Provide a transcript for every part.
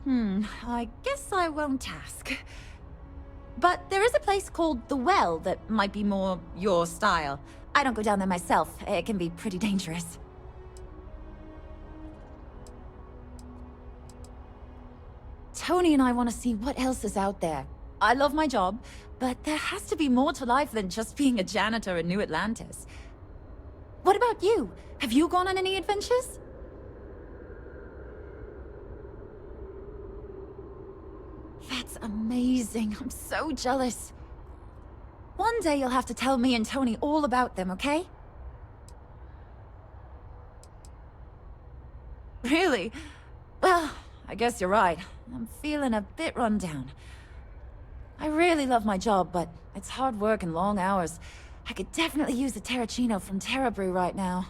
I guess I won't ask. But there is a place called The Well that might be more your style. I don't go down there myself. It can be pretty dangerous. Tony and I want to see what else is out there. I love my job, but there has to be more to life than just being a janitor in New Atlantis. What about you? Have you gone on any adventures? That's amazing. I'm so jealous. One day you'll have to tell me and Tony all about them, okay? Really? Well, I guess you're right. I'm feeling a bit run down. I really love my job, but it's hard work and long hours. I could definitely use a Terracino from Terra Brew right now.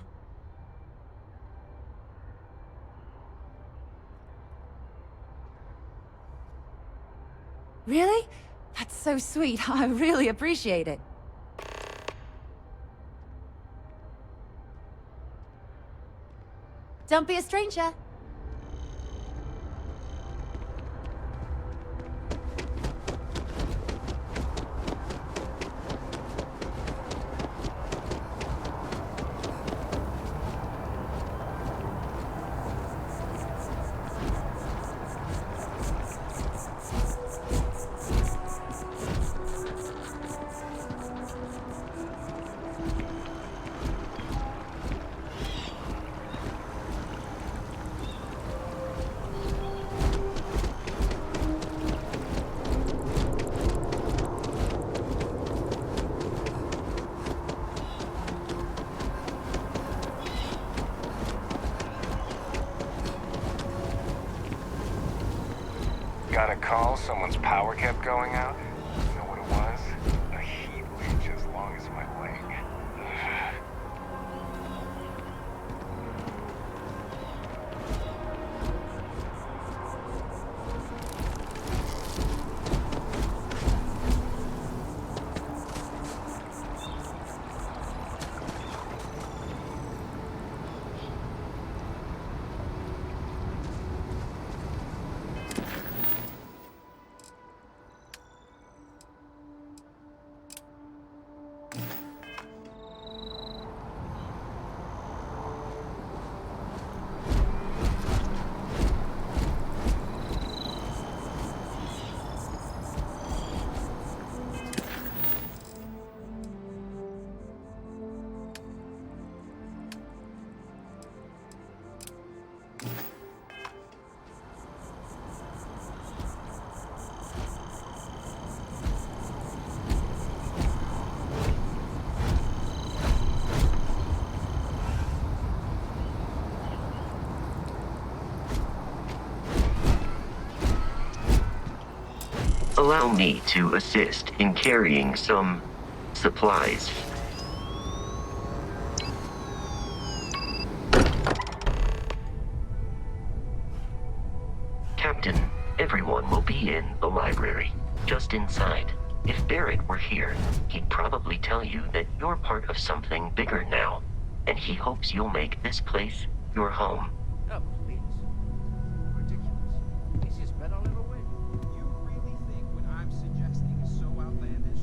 Really? That's so sweet. I really appreciate it. Don't be a stranger. Got a call, someone's power kept going out. You know what it was? A heat leech as long as my leg. Allow me to assist in carrying some supplies. Captain, everyone will be in the library, just inside. If Barrett were here, he'd probably tell you that you're part of something bigger now, and he hopes you'll make this place your home. Oh, please. Ridiculous. Easiest bet I'll ever win. You really think what I'm suggesting is so outlandish?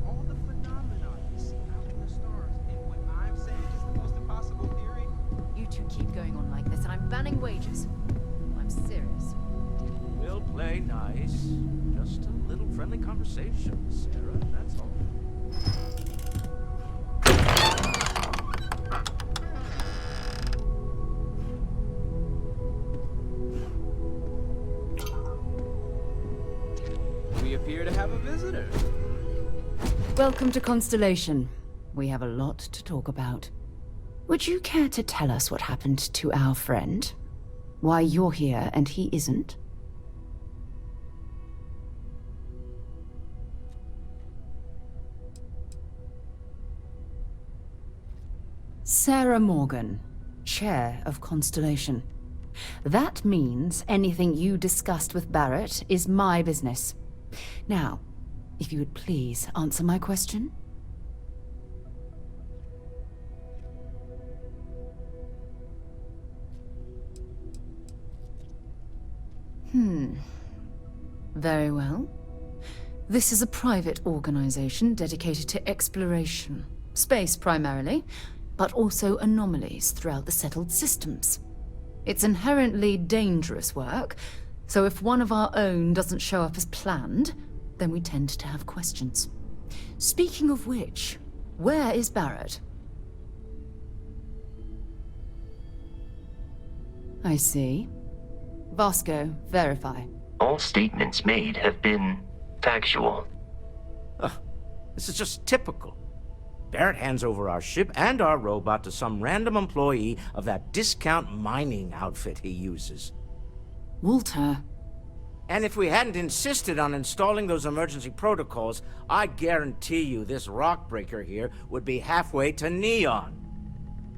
All the phenomena you see out in the stars, and what I'm saying is the most impossible theory? You two keep going on like this, and I'm banning wagers. I'm serious. We'll play nice. Just a little friendly conversation, Sarah, that's all. We appear to have a visitor. Welcome to Constellation. We have a lot to talk about. Would you care to tell us what happened to our friend? Why you're here and he isn't? Sarah Morgan, Chair of Constellation. That means anything you discussed with Barrett is my business. Now, if you would please answer my question. Very well. This is a private organization dedicated to exploration. Space primarily, but also anomalies throughout the settled systems. It's inherently dangerous work, so if one of our own doesn't show up as planned, then we tend to have questions. Speaking of which, where is Barrett? I see. Vasco, verify. All statements made have been factual. This is just typical. Barrett hands over our ship and our robot to some random employee of that discount mining outfit he uses. Walter. And if we hadn't insisted on installing those emergency protocols, I guarantee you this rock breaker here would be halfway to Neon.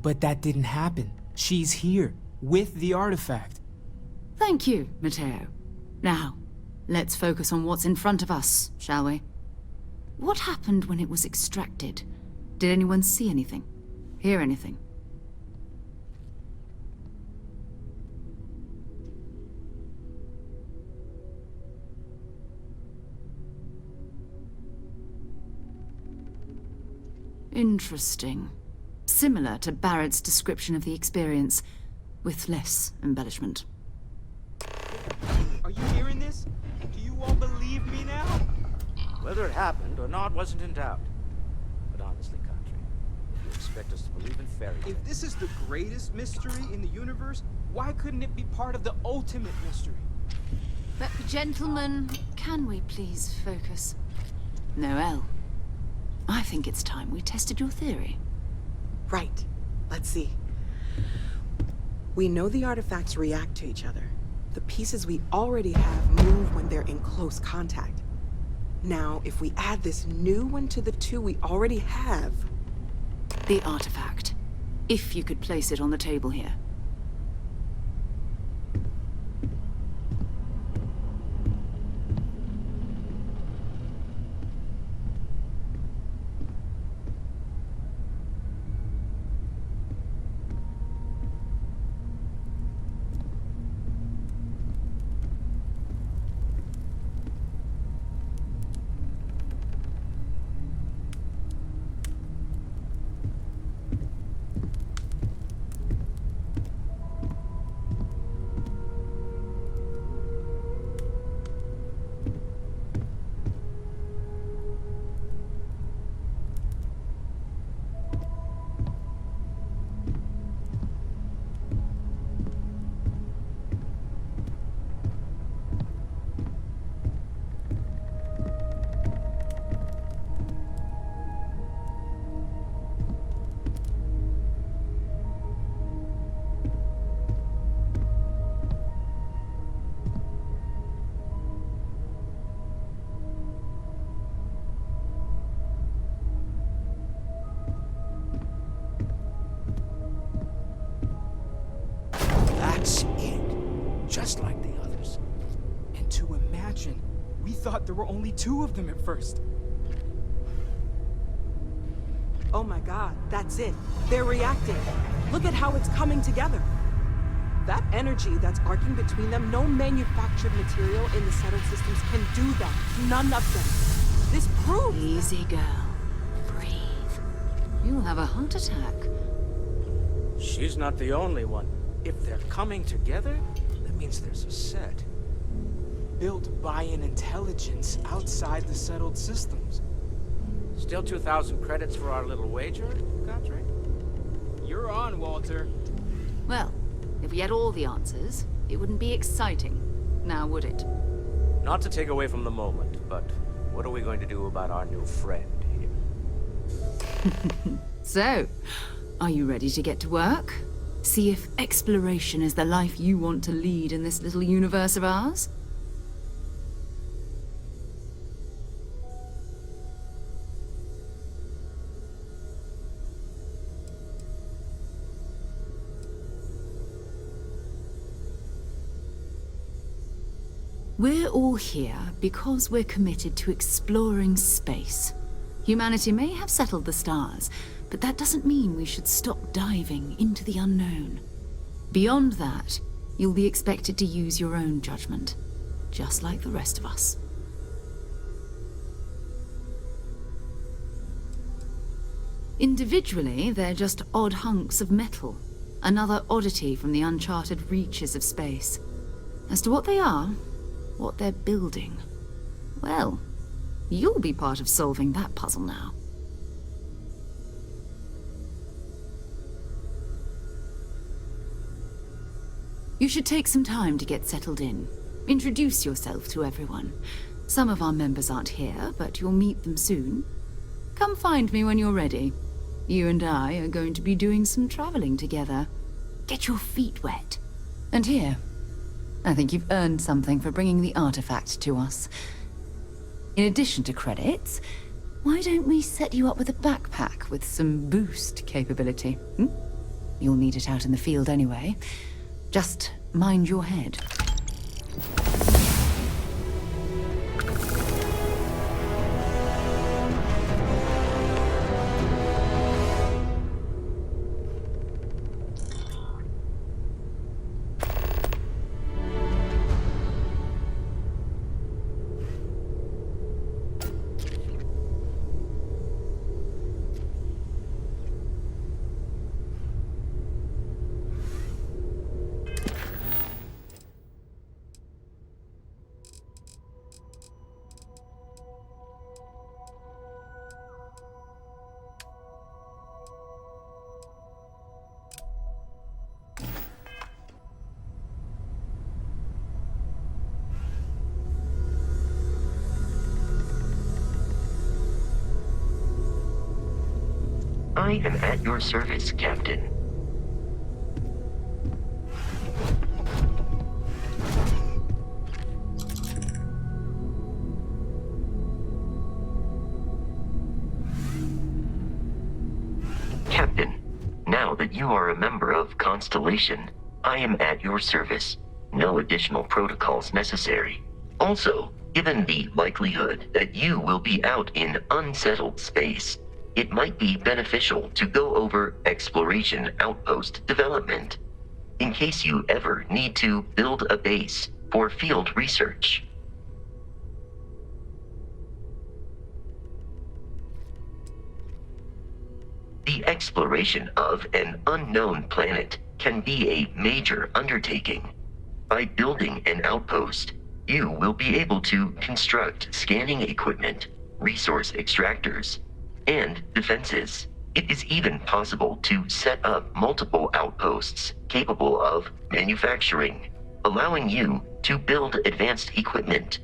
But that didn't happen. She's here, with the artifact. Thank you, Matteo. Now, let's focus on what's in front of us, shall we? What happened when it was extracted? Did anyone see anything? Hear anything? Interesting. Similar to Barrett's description of the experience, with less embellishment. Are you hearing this? Do you all believe me now? Whether it happened or not wasn't in doubt. But honestly, Country, if you expect us to believe in fairy tales... If this is the greatest mystery in the universe, why couldn't it be part of the ultimate mystery? But gentlemen, can we please focus? Noelle, I think it's time we tested your theory. Right. Let's see. We know the artifacts react to each other. The pieces we already have move when they're in close contact. Now, if we add this new one to the two we already have... The artifact. If you could place it on the table here. That's it. Just like the others. And to imagine, we thought there were only two of them at first. Oh my god, that's it. They're reacting. Look at how it's coming together. That energy that's arcing between them, no manufactured material in the settled systems can do that. None of them. This proves... Easy, girl. Breathe. You'll have a heart attack. She's not the only one. If they're coming together, that means there's a set. Built by an intelligence outside the settled systems. Still 2,000 credits for our little wager, Country? You're on, Walter. Well, if we had all the answers, it wouldn't be exciting. Now, would it? Not to take away from the moment, but what are we going to do about our new friend here? So, are you ready to get to work? See if exploration is the life you want to lead in this little universe of ours? We're all here because we're committed to exploring space. Humanity may have settled the stars, but that doesn't mean we should stop diving into the unknown. Beyond that, you'll be expected to use your own judgment, just like the rest of us. Individually, they're just odd hunks of metal, another oddity from the uncharted reaches of space. As to what they are, what they're building, well, you'll be part of solving that puzzle now. You should take some time to get settled in. Introduce yourself to everyone. Some of our members aren't here, but you'll meet them soon. Come find me when you're ready. You and I are going to be doing some traveling together. Get your feet wet. And here, I think you've earned something for bringing the artifact to us. In addition to credits, why don't we set you up with a backpack with some boost capability? You'll need it out in the field anyway. Just mind your head. I am at your service, Captain. Captain, now that you are a member of Constellation, I am at your service. No additional protocols necessary. Also, given the likelihood that you will be out in unsettled space, it might be beneficial to go over exploration outpost development, in case you ever need to build a base for field research. The exploration of an unknown planet can be a major undertaking. By building an outpost, you will be able to construct scanning equipment, resource extractors, and defenses. It is even possible to set up multiple outposts capable of manufacturing, allowing you to build advanced equipment.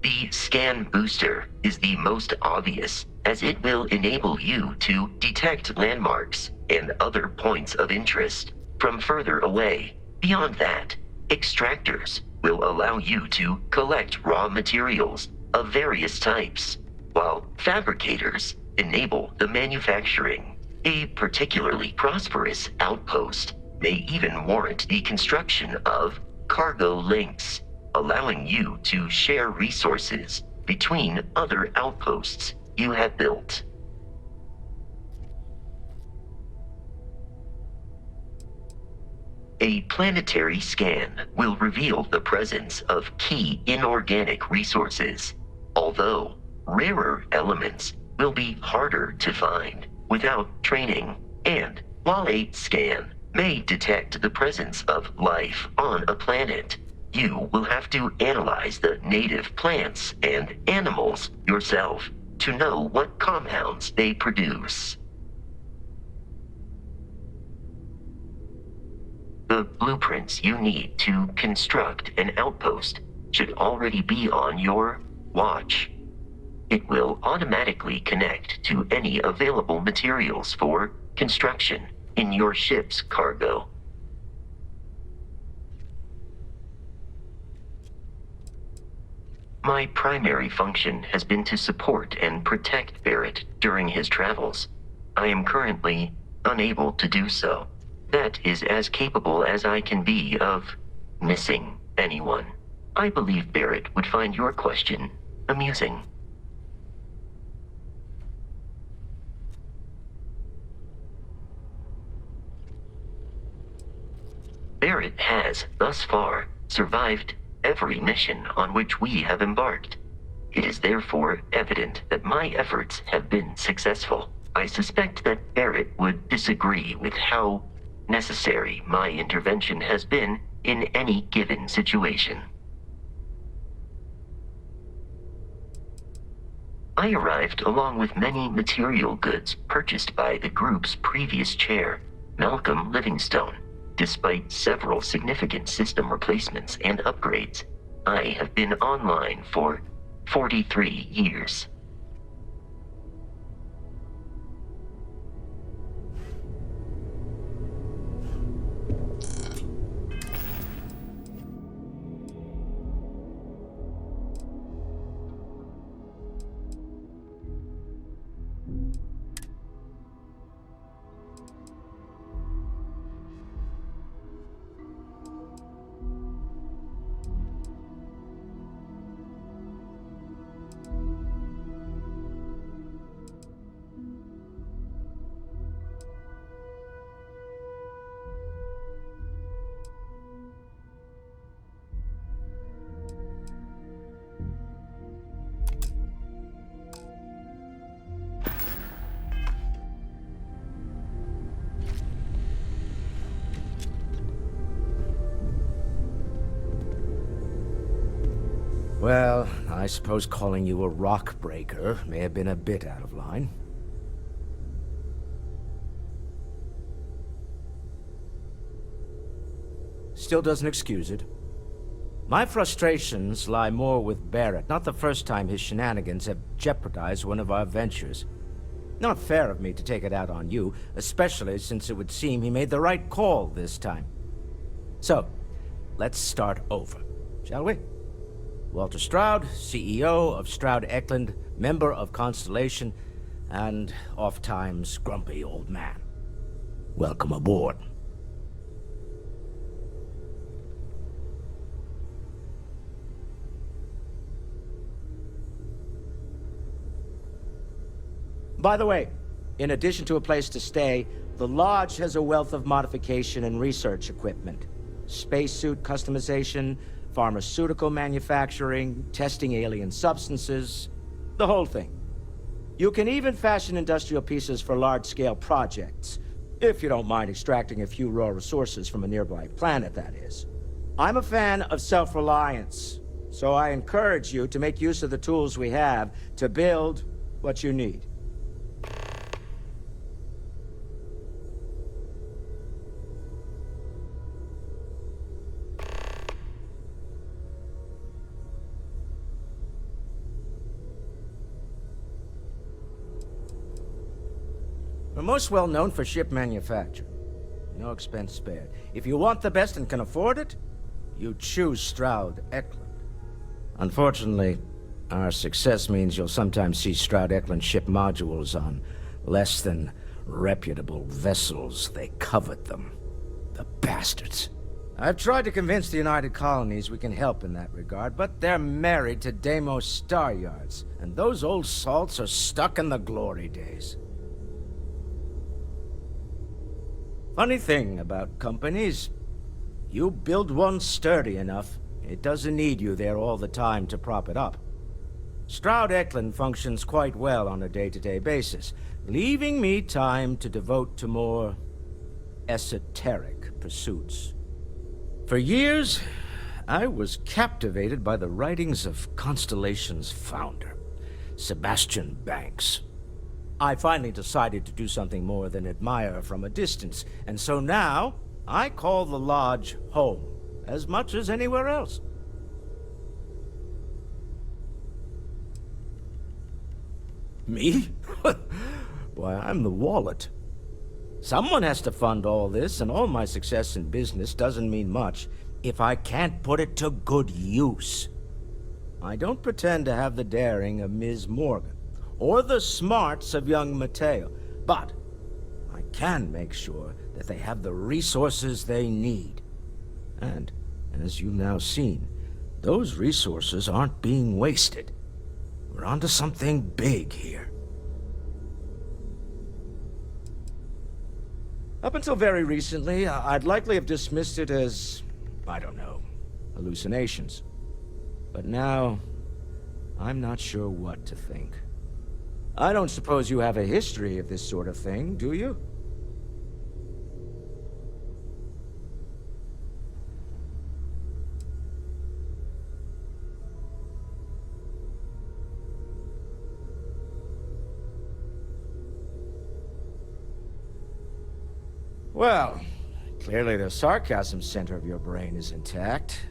The scan booster is the most obvious, as it will enable you to detect landmarks and other points of interest from further away. Beyond that, extractors will allow you to collect raw materials of various types, while fabricators enable the manufacturing. A particularly prosperous outpost may even warrant the construction of cargo links, allowing you to share resources between other outposts you have built. A planetary scan will reveal the presence of key inorganic resources, although rarer elements will be harder to find without training. And while a scan may detect the presence of life on a planet, you will have to analyze the native plants and animals yourself to know what compounds they produce. The blueprints you need to construct an outpost should already be on your watch. It will automatically connect to any available materials for construction in your ship's cargo. My primary function has been to support and protect Barrett during his travels. I am currently unable to do so. That is as capable as I can be of missing anyone. I believe Barrett would find your question amusing. Barrett has, thus far, survived every mission on which we have embarked. It is therefore evident that my efforts have been successful. I suspect that Barrett would disagree with how necessary my intervention has been in any given situation. I arrived along with many material goods purchased by the group's previous chair, Malcolm Livingstone. Despite several significant system replacements and upgrades, I have been online for 43 years. Well, I suppose calling you a rock breaker may have been a bit out of line. Still doesn't excuse it. My frustrations lie more with Barrett. Not the first time his shenanigans have jeopardized one of our ventures. Not fair of me to take it out on you, especially since it would seem he made the right call this time. So, let's start over, shall we? Walter Stroud, CEO of Stroud Eklund, member of Constellation, and oft-times grumpy old man. Welcome aboard. By the way, in addition to a place to stay, the Lodge has a wealth of modification and research equipment. Spacesuit customization, pharmaceutical manufacturing, testing alien substances, the whole thing. You can even fashion industrial pieces for large-scale projects, if you don't mind extracting a few raw resources from a nearby planet, that is. I'm a fan of self-reliance, so I encourage you to make use of the tools we have to build what you need. We're most well known for ship manufacture. No expense spared. If you want the best and can afford it, you choose Stroud Eklund. Unfortunately, our success means you'll sometimes see Stroud Eklund ship modules on less than reputable vessels. They covet them. The bastards. I've tried to convince the United Colonies we can help in that regard, but they're married to Deimos Star Yards, and those old salts are stuck in the glory days. Funny thing about companies, you build one sturdy enough, it doesn't need you there all the time to prop it up. Stroud Eklund functions quite well on a day-to-day basis, leaving me time to devote to more esoteric pursuits. For years, I was captivated by the writings of Constellation's founder, Sebastian Banks. I finally decided to do something more than admire from a distance, and so now I call the Lodge home, as much as anywhere else. Me? Why, I'm the wallet. Someone has to fund all this, and all my success in business doesn't mean much if I can't put it to good use. I don't pretend to have the daring of Ms. Morgan, or the smarts of young Mateo, but I can make sure that they have the resources they need. And, as you've now seen, those resources aren't being wasted. We're onto something big here. Up until very recently, I'd likely have dismissed it as, I don't know, hallucinations. But now, I'm not sure what to think. I don't suppose you have a history of this sort of thing, do you? Well, clearly the sarcasm center of your brain is intact.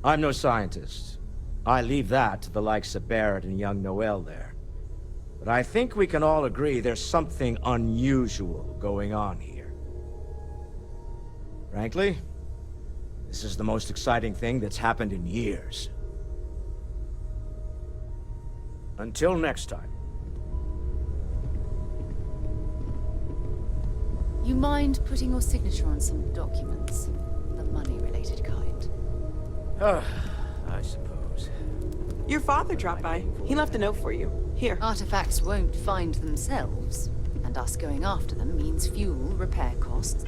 I'm no scientist. I leave that to the likes of Barrett and young Noel there. But I think we can all agree there's something unusual going on here. Frankly, this is the most exciting thing that's happened in years. Until next time. You mind putting your signature on some documents? The money-related kind. I suppose. Your father dropped by. He left a note for you. Here. Artifacts won't find themselves, and us going after them means fuel, repair costs.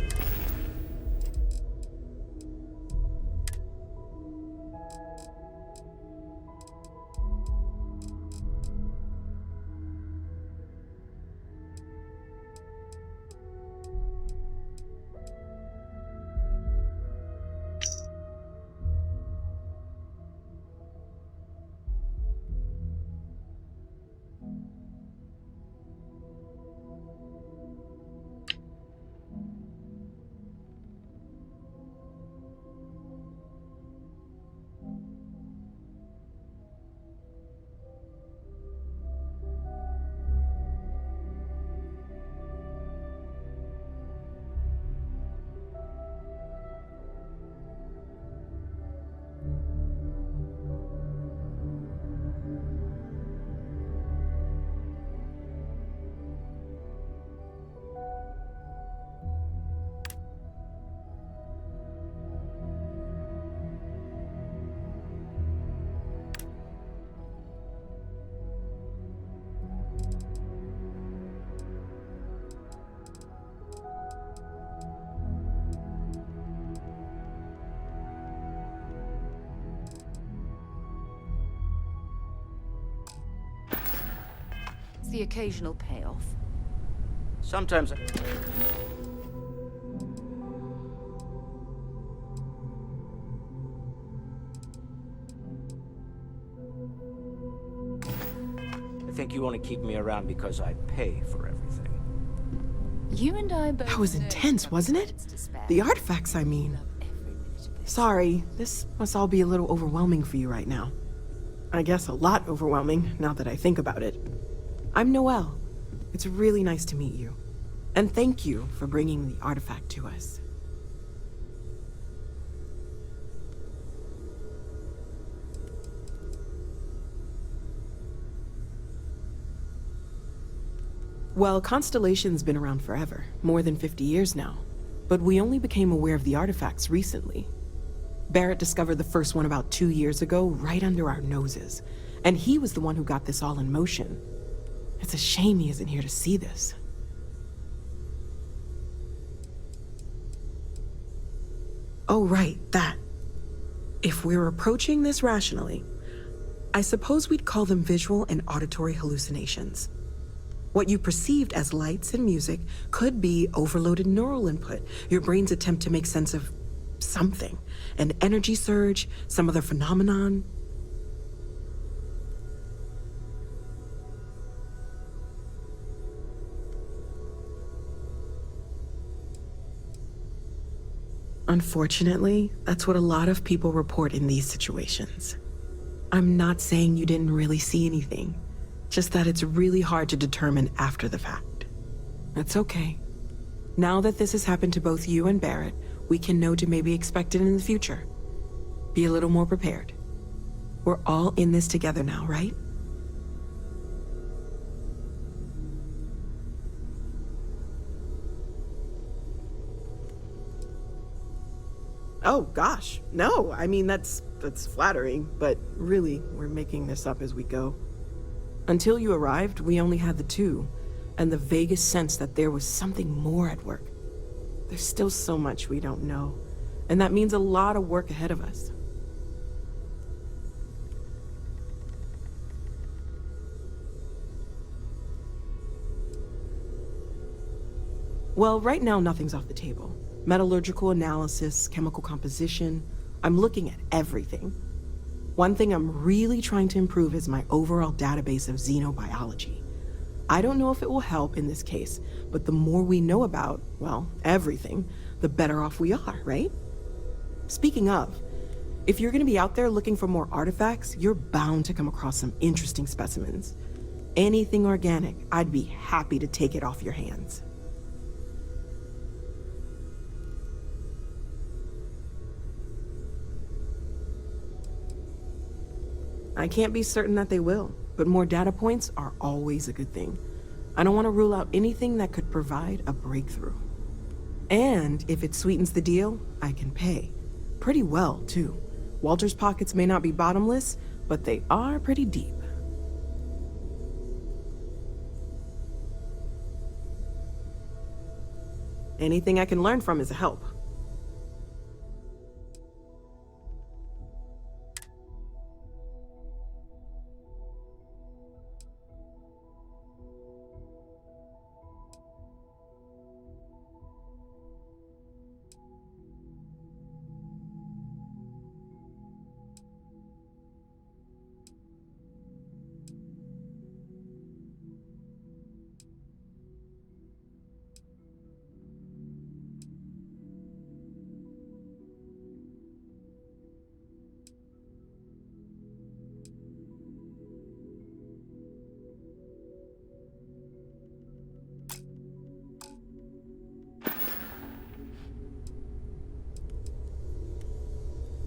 The occasional payoff. Sometimes I think you want to keep me around because I pay for everything. You and I both. That was intense, wasn't it? The artifacts, I mean. Sorry, this must all be a little overwhelming for you right now. I guess a lot overwhelming, now that I think about it. I'm Noel. It's really nice to meet you. And thank you for bringing the artifact to us. Well, Constellation's been around forever, more than 50 years now. But we only became aware of the artifacts recently. Barrett discovered the first one about 2 years ago, right under our noses. And he was the one who got this all in motion. It's a shame he isn't here to see this. Oh, right, that. If we're approaching this rationally, I suppose we'd call them visual and auditory hallucinations. What you perceived as lights and music could be overloaded neural input, your brain's attempt to make sense of something. An energy surge, some other phenomenon. Unfortunately, that's what a lot of people report in these situations. I'm not saying you didn't really see anything, just that it's really hard to determine after the fact. That's okay. Now that this has happened to both you and Barrett, we can know to maybe expect it in the future. Be a little more prepared. We're all in this together now, right? Oh gosh, no, I mean that's flattering, but really, we're making this up as we go. Until you arrived, we only had the two, and the vaguest sense that there was something more at work. There's still so much we don't know, and that means a lot of work ahead of us. Well, right now nothing's off the table. Metallurgical analysis, chemical composition, I'm looking at everything. One thing I'm really trying to improve is my overall database of xenobiology. I don't know if it will help in this case, but the more we know about, well, everything, the better off we are, right? Speaking of, if you're gonna be out there looking for more artifacts, you're bound to come across some interesting specimens. Anything organic, I'd be happy to take it off your hands. I can't be certain that they will, but more data points are always a good thing. I don't want to rule out anything that could provide a breakthrough. And if it sweetens the deal, I can pay. Pretty well, too. Walter's pockets may not be bottomless, but they are pretty deep. Anything I can learn from is a help.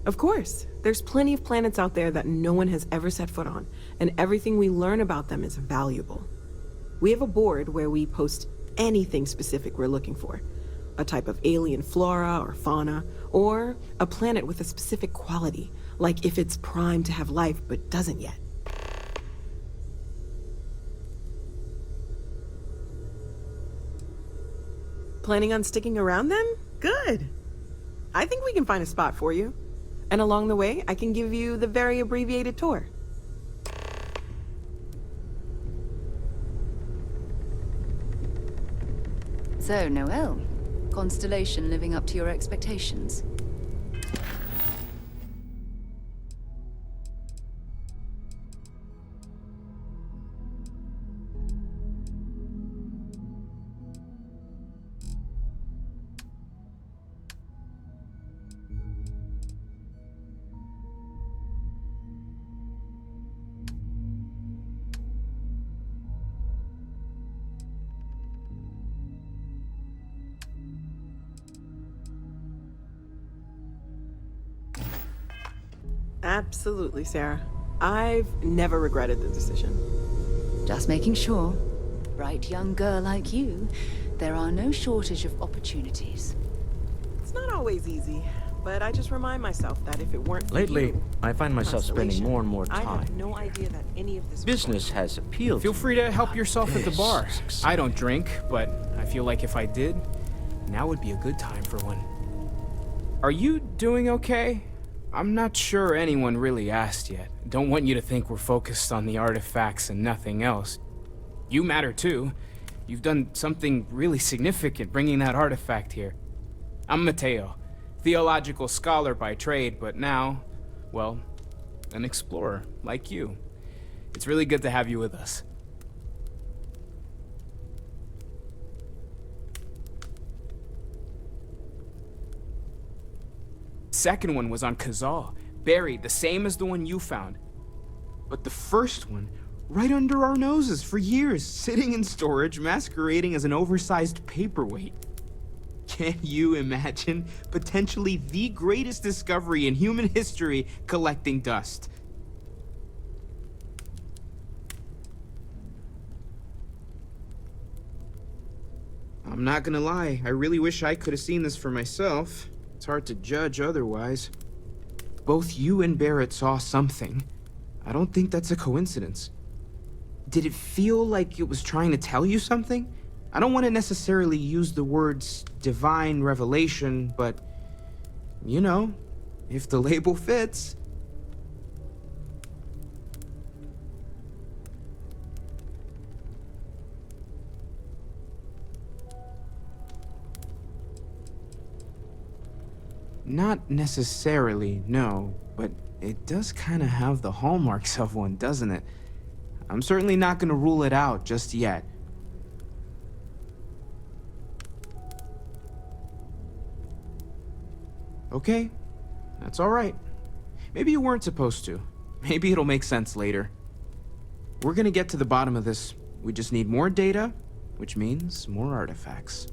Of course, there's plenty of planets out there that no one has ever set foot on, and everything we learn about them is valuable. We have a board where we post anything specific we're looking for. A type of alien flora or fauna, or a planet with a specific quality, like if it's primed to have life but doesn't yet. Planning on sticking around then? Good. I think we can find a spot for you. And along the way, I can give you the very abbreviated tour. So, Noel, Constellation living up to your expectations? Absolutely, Sarah. I've never regretted the decision. Just making sure. Bright young girl like you, there are no shortage of opportunities. It's not always easy, but I just remind myself that if it weren't for Lately, you, I find myself spending Constellation, more and more I time. have no idea that any of this Business has appealed Feel to free me. to help yourself at the This bar. is exciting. I don't drink, but I feel like if I did, now would be a good time for one. Are you doing okay? I'm not sure anyone really asked yet. Don't want you to think we're focused on the artifacts and nothing else. You matter too. You've done something really significant bringing that artifact here. I'm Mateo, theological scholar by trade, but now, well, an explorer like you. It's really good to have you with us. Second one was on Kazal, buried, the same as the one you found. But the first one, right under our noses for years, sitting in storage, masquerading as an oversized paperweight. Can you imagine potentially the greatest discovery in human history collecting dust? I'm not gonna lie, I really wish I could have seen this for myself. It's hard to judge otherwise. Both you and Barrett saw something. I don't think that's a coincidence. Did it feel like it was trying to tell you something? I don't want to necessarily use the words divine revelation, but, you know, if the label fits. Not necessarily, no, but it does kind of have the hallmarks of one, doesn't it? I'm certainly not going to rule it out just yet. Okay, that's all right. Maybe you weren't supposed to. Maybe it'll make sense later. We're gonna get to the bottom of this. We just need more data, which means more artifacts.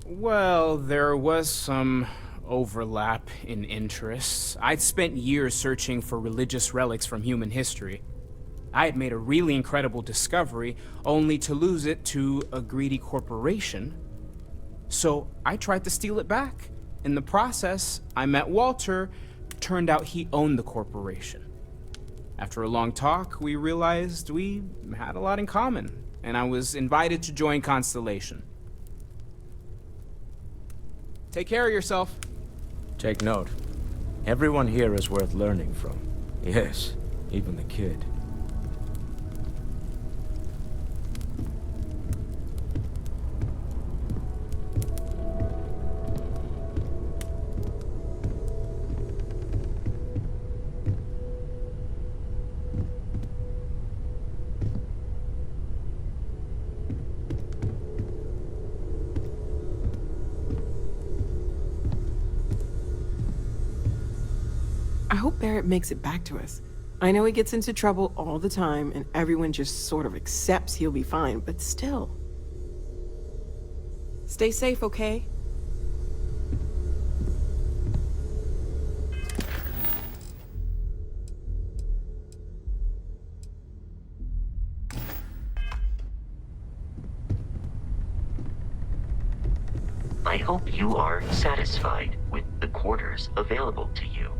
Well, there was some overlap in interests. I'd spent years searching for religious relics from human history. I had made a really incredible discovery, only to lose it to a greedy corporation. So I tried to steal it back. In the process, I met Walter. Turned out he owned the corporation. After a long talk, we realized we had a lot in common, and I was invited to join Constellation. Take care of yourself. Take note. Everyone here is worth learning from. Yes, even the kid. I hope Barrett makes it back to us. I know he gets into trouble all the time, and everyone just sort of accepts he'll be fine, but still. Stay safe, okay? I hope you are satisfied with the quarters available to you.